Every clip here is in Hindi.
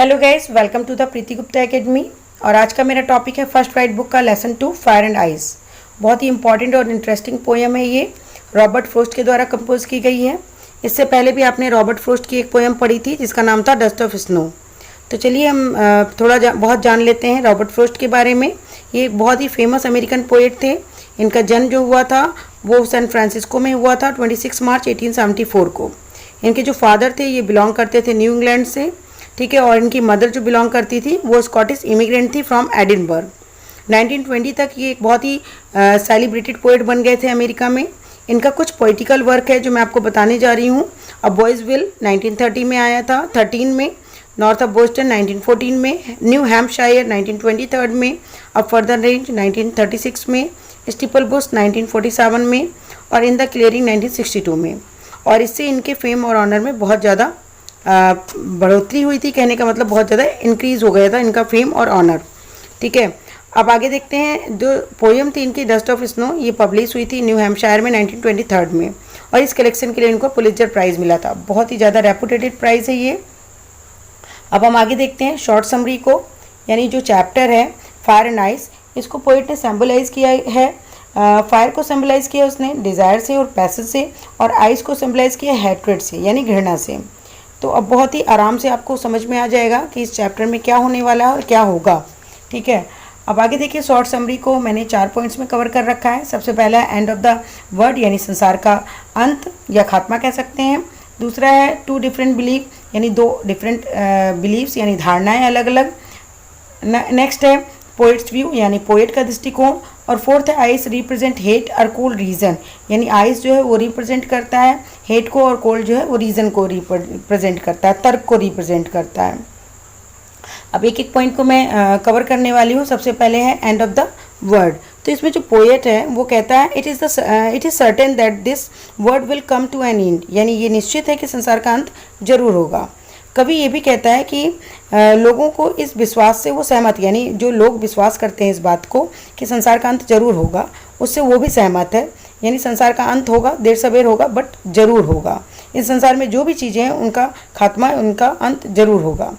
Hello guys, welcome to the Preeti Gupta academy. और आज का मेरा टॉपिक है फर्स्ट राइट बुक का लेसन 2 फायर एंड आइस। बहुत ही इंपॉर्टेंट और इंटरेस्टिंग पोएम है ये। रॉबर्ट फ्रॉस्ट के द्वारा कंपोज की गई है। इससे पहले भी आपने रॉबर्ट फ्रॉस्ट की एक पोएम पढ़ी थी जिसका नाम था डस्ट ऑफ स्नो। तो चलिए हम बहुत जान लेते हैं रॉबर्ट फ्रॉस्ट के बारे में। ये एक बहुत ही फेमस अमेरिकन पोएट थे। इनका जन्म जो हुआ था वो सैन फ्रांसिस्को में हुआ था 26 मार्च 1874 को। इनके जो फादर थे ये बिलोंग करते थे न्यू इंग्लैंड से, ठीक है। और इनकी मदर जो बिलोंग करती थी वो स्कॉटिश इमिग्रेंट थी फ्रॉम एडिनबर्ग। 1920 तक ये एक बहुत ही सेलिब्रेटेड पोएट बन गए थे अमेरिका में। इनका कुछ पोइटिकल वर्क है जो मैं आपको बताने जा रही हूँ। अ बॉयज़ विल 1930 में आया था 13 में, नॉर्थ ऑफ बोस्टन 1914 में, न्यू हैम्पशायर 1923 में, अ फर्दर रेंज 1936 में, स्टीपल बुश 1947 में और इन द क्लियरिंग 1962 में। और इससे इनके फेम और ऑनर में बहुत ज़्यादा बढ़ोतरी हुई थी। कहने का मतलब बहुत ज़्यादा इंक्रीज़ हो गया था इनका फेम और ऑनर, ठीक है। अब आगे देखते हैं। जो पोएम थी इनकी डस्ट ऑफ स्नो, ये पब्लिश हुई थी न्यू हैम्पशायर में 1923 में और इस कलेक्शन के लिए इनको पुलित्जर प्राइज़ मिला था। बहुत ही ज़्यादा रेपुटेटेड प्राइज़ है ये। अब हम आगे देखते हैं शॉर्ट समरी को, यानी जो चैप्टर है फायर एंड आइस, इसको पोएट ने सिम्बलाइज किया है। फायर को सिम्बलाइज किया उसने डिज़ायर से और पैशन से, और आइस को सिम्बलाइज किया हैट्रेड से यानी घृणा से। तो अब बहुत ही आराम से आपको समझ में आ जाएगा कि इस चैप्टर में क्या होने वाला है और क्या होगा, ठीक है। अब आगे देखिए, शॉर्ट समरी को मैंने 4 पॉइंट्स में कवर कर रखा है। सबसे पहला है एंड ऑफ द वर्ल्ड, यानी संसार का अंत या खात्मा कह सकते हैं। दूसरा है 2 डिफरेंट बिलीफ, यानी 2 डिफरेंट बिलीव्स यानी धारणाएं अलग अलग। नेक्स्ट है पोएट्स व्यू, यानी पोएट का दृष्टिकोण। और फोर्थ है आइस रिप्रेजेंट हेट और कोल्ड रीजन, यानी आइस जो है वो रिप्रेजेंट करता है हेट को और कोल्ड जो है वो रीजन को रिप्रेजेंट करता है, तर्क को रिप्रेजेंट करता है। अब एक एक पॉइंट को मैं कवर करने वाली हूँ। सबसे पहले है एंड ऑफ द वर्ड। तो इसमें जो पोएट है वो कहता है it is certain that this world will come to an end, यानी ये निश्चित है कि संसार का अंत जरूर होगा। कवि ये भी कहता है कि लोगों को इस विश्वास से वो सहमत, यानी जो लोग विश्वास करते हैं इस बात को कि संसार का अंत जरूर होगा, उससे वो भी सहमत है। यानी संसार का अंत होगा, देर सवेर होगा, बट जरूर होगा। इस संसार में जो भी चीज़ें हैं उनका खात्मा, उनका अंत जरूर होगा।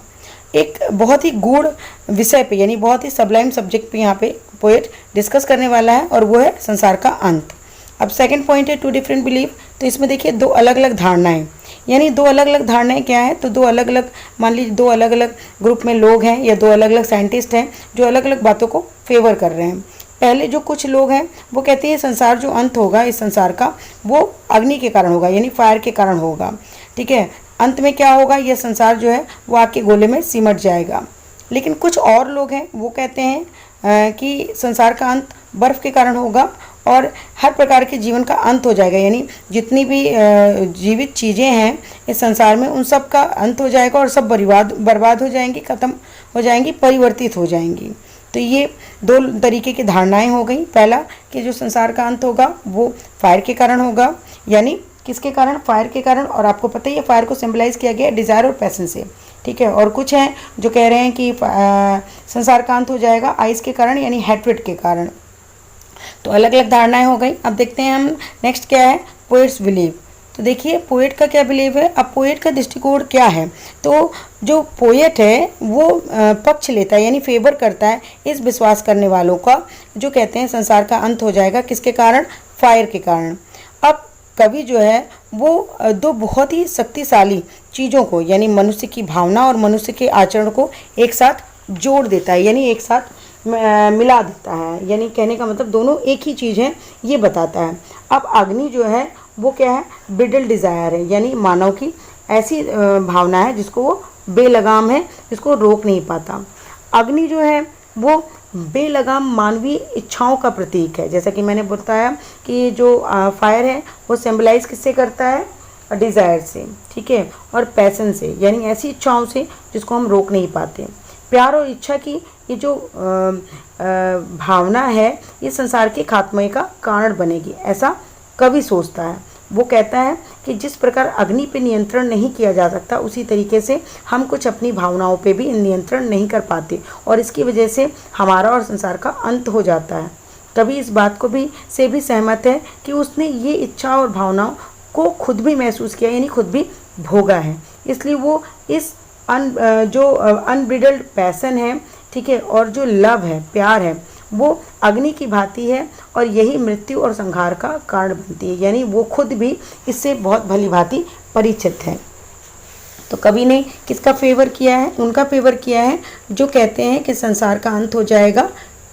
एक बहुत ही गूढ़ विषय पे, यानी बहुत ही सबलाइम सब्जेक्ट पे यहाँ पे पोएट डिस्कस करने वाला है और वो है संसार का अंत। अब सेकंड पॉइंट है 2 डिफरेंट बिलीफ। तो इसमें देखिए 2 अलग अलग धारणाएं, यानी 2 अलग अलग धारणाएं क्या है, तो 2 अलग अलग, मान लीजिए 2 अलग अलग ग्रुप में लोग हैं या 2 अलग अलग साइंटिस्ट हैं जो अलग अलग बातों को फेवर कर रहे हैं। पहले जो कुछ लोग हैं वो कहते हैं संसार जो अंत होगा इस संसार का वो अग्नि के कारण होगा, यानी फायर के कारण होगा, ठीक है। अंत में क्या होगा, यह संसार जो है वो आपके गोले में सिमट जाएगा। लेकिन कुछ और लोग हैं वो कहते हैं कि संसार का अंत बर्फ़ के कारण होगा और हर प्रकार के जीवन का अंत हो जाएगा, यानी जितनी भी जीवित चीज़ें हैं इस संसार में उन सब का अंत हो जाएगा और सब बर्बाद हो जाएंगी, ख़त्म हो जाएंगी, परिवर्तित हो जाएंगी। तो ये 2 तरीके की धारणाएं हो गई। पहला कि जो संसार का अंत होगा वो फायर के कारण होगा, यानी किसके कारण, फायर के कारण। और आपको पता ही है फायर को सिंबलाइज किया गया है डिज़ायर और पैशन से, ठीक है। और कुछ हैं जो कह रहे हैं कि संसार का अंत हो जाएगा आइस के कारण, यानी हैट्रेड के कारण। तो अलग अलग धारणाएं हो गई। अब देखते हैं हम नेक्स्ट क्या है पोएट्स बिलीव। तो देखिए पोएट का क्या बिलीव है। अब पोएट का दृष्टिकोण क्या है, तो जो पोएट है वो पक्ष लेता है, यानी फेवर करता है इस विश्वास करने वालों का जो कहते हैं संसार का अंत हो जाएगा किसके कारण, फायर के कारण। अब कवि जो है वो 2 बहुत ही शक्तिशाली चीज़ों को, यानी मनुष्य की भावना और मनुष्य के आचरण को एक साथ जोड़ देता है, यानी एक साथ मिला देता है। यानी कहने का मतलब दोनों एक ही चीज़ है ये बताता है। अब अग्नि जो है वो क्या है, बिडल डिज़ायर है, यानी मानव की ऐसी भावना है जिसको वो बेलगाम है, जिसको रोक नहीं पाता। अग्नि जो है वो बेलगाम मानवीय इच्छाओं का प्रतीक है। जैसा कि मैंने बताया कि जो फायर है वो सिंबलाइज किससे करता है, डिज़ायर से, ठीक है, और पैशन से, यानी ऐसी इच्छाओं से जिसको हम रोक नहीं पाते। प्यार और इच्छा की ये जो भावना है ये संसार के खात्मे का कारण बनेगी, ऐसा कवि सोचता है। वो कहता है कि जिस प्रकार अग्नि पे नियंत्रण नहीं किया जा सकता उसी तरीके से हम कुछ अपनी भावनाओं पे भी नियंत्रण नहीं कर पाते और इसकी वजह से हमारा और संसार का अंत हो जाता है। कवि इस बात को भी सहमत है कि उसने ये इच्छा और भावनाओं को खुद भी महसूस किया, यानी खुद भी भोगा है, इसलिए वो इस जो अनब्रिडल्ड पैसन है, ठीक है, और जो लव है, प्यार है, वो अग्नि की भांति है और यही मृत्यु और संहार का कारण बनती है। यानी वो खुद भी इससे बहुत भली भांति परिचित है। तो कवि ने किसका फेवर किया है? उनका फेवर किया है जो कहते हैं कि संसार का अंत हो जाएगा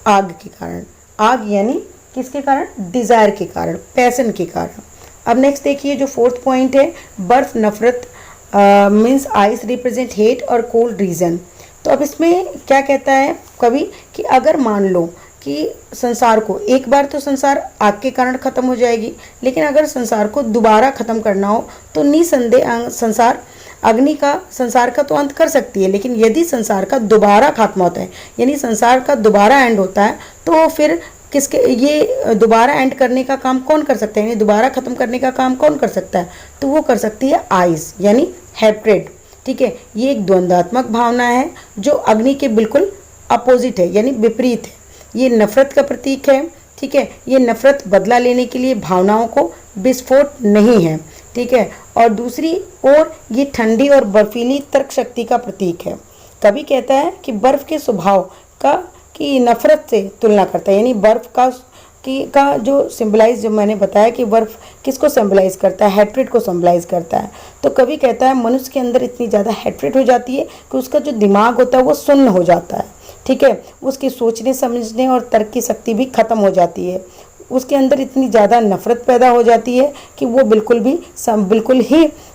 आग के कारण। आग यानी किसके कारण? डिज़ायर के कारण, पैसन के कारण। अब नेक्स्ट देखिए जो फोर्थ पॉइंट है, बर्फ नफरत मीन्स आइस रिप्रेजेंट हेट और कोल्ड रीजन। तो अब इसमें क्या कहता है कवि कि अगर मान लो कि संसार को एक बार तो संसार आग के कारण ख़त्म हो जाएगी, लेकिन अगर संसार को दोबारा ख़त्म करना हो तो निसंदेह संसार अग्नि का संसार का तो अंत कर सकती है, लेकिन यदि संसार का दोबारा खात्मा होता है, यानी संसार का दोबारा एंड होता है, तो फिर किसके ये दोबारा एंड करने का काम कौन कर सकता है, यानी दोबारा ख़त्म करने का काम कौन कर सकता है? तो वो कर सकती है आइस, यानी हैट्रेड। ठीक है, ये एक द्वंद्वात्मक भावना है जो अग्नि के बिल्कुल अपोजिट है, यानी विपरीत है। ये नफरत का प्रतीक है। ठीक है, ये नफरत बदला लेने के लिए भावनाओं को विस्फोट नहीं है। ठीक है, और दूसरी ओर ये ठंडी और बर्फीली तर्क शक्ति का प्रतीक है। कवि कहता है कि बर्फ के स्वभाव का की नफरत से तुलना करता है, यानी बर्फ का जो सिंबलाइज, जो मैंने बताया कि बर्फ किसको सिंबलाइज करता है? हैट्रेड को सिंबलाइज करता है। तो कवि कहता है मनुष्य के अंदर इतनी ज़्यादा हैट्रेड हो जाती है कि उसका जो दिमाग होता है वो सुन्न हो जाता है। ठीक है, उसकी सोचने समझने और तर्क की शक्ति भी खत्म हो जाती है। उसके अंदर इतनी ज़्यादा नफरत पैदा हो जाती है कि वो बिल्कुल ही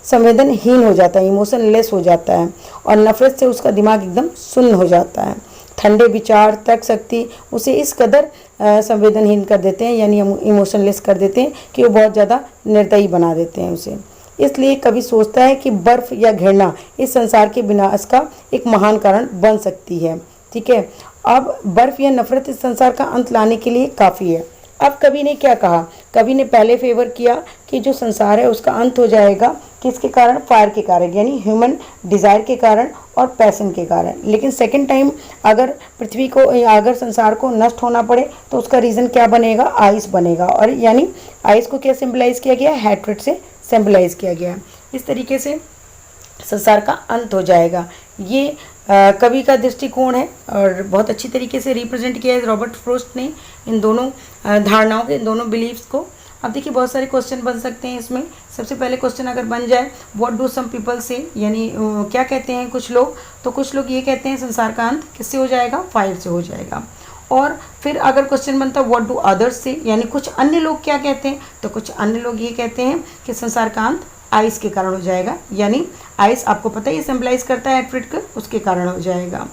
संवेदनहीन हो जाता है, इमोशनलेस हो जाता है, और नफरत से उसका दिमाग एकदम सुन्न हो जाता है। ठंडे विचार, तर्क शक्ति उसे इस कदर संवेदनहीन कर देते हैं, यानी इमोशनलेस कर देते हैं कि वो बहुत ज़्यादा निर्दयी बना देते हैं उसे। इसलिए कवि सोचता है कि बर्फ या घृणा इस संसार के विनाश का एक महान कारण बन सकती है। ठीक है, अब बर्फ या नफरत इस संसार का अंत लाने के लिए काफ़ी है। अब कवि ने क्या कहा? कवि ने पहले फेवर किया कि जो संसार है उसका अंत हो जाएगा किसके कारण? फायर के कारण, यानी ह्यूमन डिज़ायर के कारण और पैसन के कारण। लेकिन सेकंड टाइम अगर पृथ्वी को, अगर संसार को नष्ट होना पड़े तो उसका रीज़न क्या बनेगा? आइस बनेगा। और यानी आइस को क्या सिंबलाइज किया गया? हैट्रेड से सिंबलाइज किया गया। इस तरीके से संसार का अंत हो जाएगा। ये कवि का दृष्टिकोण है और बहुत अच्छी तरीके से रिप्रेजेंट किया है रॉबर्ट फ्रोस्ट ने इन दोनों धारणाओं के, इन दोनों बिलीव्स को। अब देखिए बहुत सारे क्वेश्चन बन सकते हैं इसमें। सबसे पहले क्वेश्चन अगर बन जाए, व्हाट डू सम पीपल से, यानी क्या कहते हैं कुछ लोग? तो कुछ लोग ये कहते हैं संसार का अंत किससे हो जाएगा? फायर से हो जाएगा। और फिर अगर क्वेश्चन बनता है व्हाट डू अदर्स से, यानी कुछ अन्य लोग क्या कहते हैं? तो कुछ अन्य लोग ये कहते हैं कि संसार का अंत आइस के कारण हो जाएगा, यानी आइस आपको पता है ये सिंबलाइज करता है हैट्रेड का, उसके कारण हो जाएगा।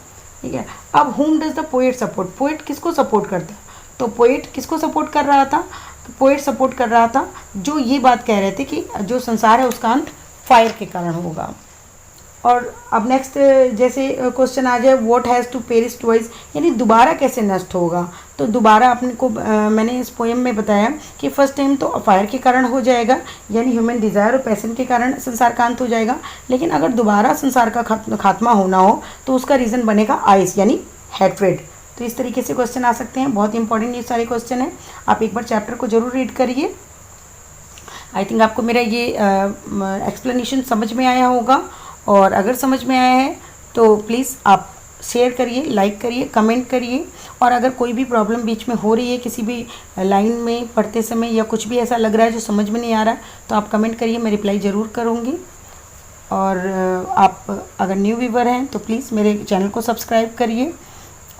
ठीक है, अब home does the poet support? Poet किसको सपोर्ट करता है? तो पोएट किसको सपोर्ट कर रहा था? तो पोएट सपोर्ट कर रहा था जो ये बात कह रहे थे कि जो संसार है उसका अंत फायर के कारण होगा। और अब नेक्स्ट जैसे क्वेश्चन आ जाए what has to perish twice, यानी दोबारा कैसे नष्ट होगा? तो दोबारा अपने को मैंने इस पोएम में बताया कि फर्स्ट टाइम तो फायर के कारण हो जाएगा, यानी ह्यूमन डिज़ायर और पैशन के कारण संसार का अंत हो जाएगा। लेकिन अगर दोबारा संसार का खात्मा होना हो तो उसका रीज़न बनेगा आइस, यानी हैट्रेड। तो इस तरीके से क्वेश्चन आ सकते हैं। बहुत इंपॉर्टेंट ये सारे क्वेश्चन हैं। आप एक बार चैप्टर को ज़रूर रीड करिए। आई थिंक आपको मेरा ये एक्सप्लेनेशन समझ में आया होगा, और अगर समझ में आया है तो प्लीज़ आप शेयर करिए, लाइक करिए, कमेंट करिए। और अगर कोई भी प्रॉब्लम बीच में हो रही है किसी भी लाइन में पढ़ते समय, या कुछ भी ऐसा लग रहा है जो समझ में नहीं आ रहा है, तो आप कमेंट करिए, मैं रिप्लाई ज़रूर करूँगी। और आप अगर न्यू व्यूवर हैं तो प्लीज़ मेरे चैनल को सब्सक्राइब करिए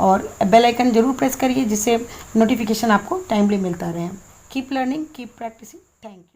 और बेल आइकन ज़रूर प्रेस करिए, जिससे नोटिफिकेशन आपको टाइमली मिलता रहे। Keep learning, keep practising. Thank you.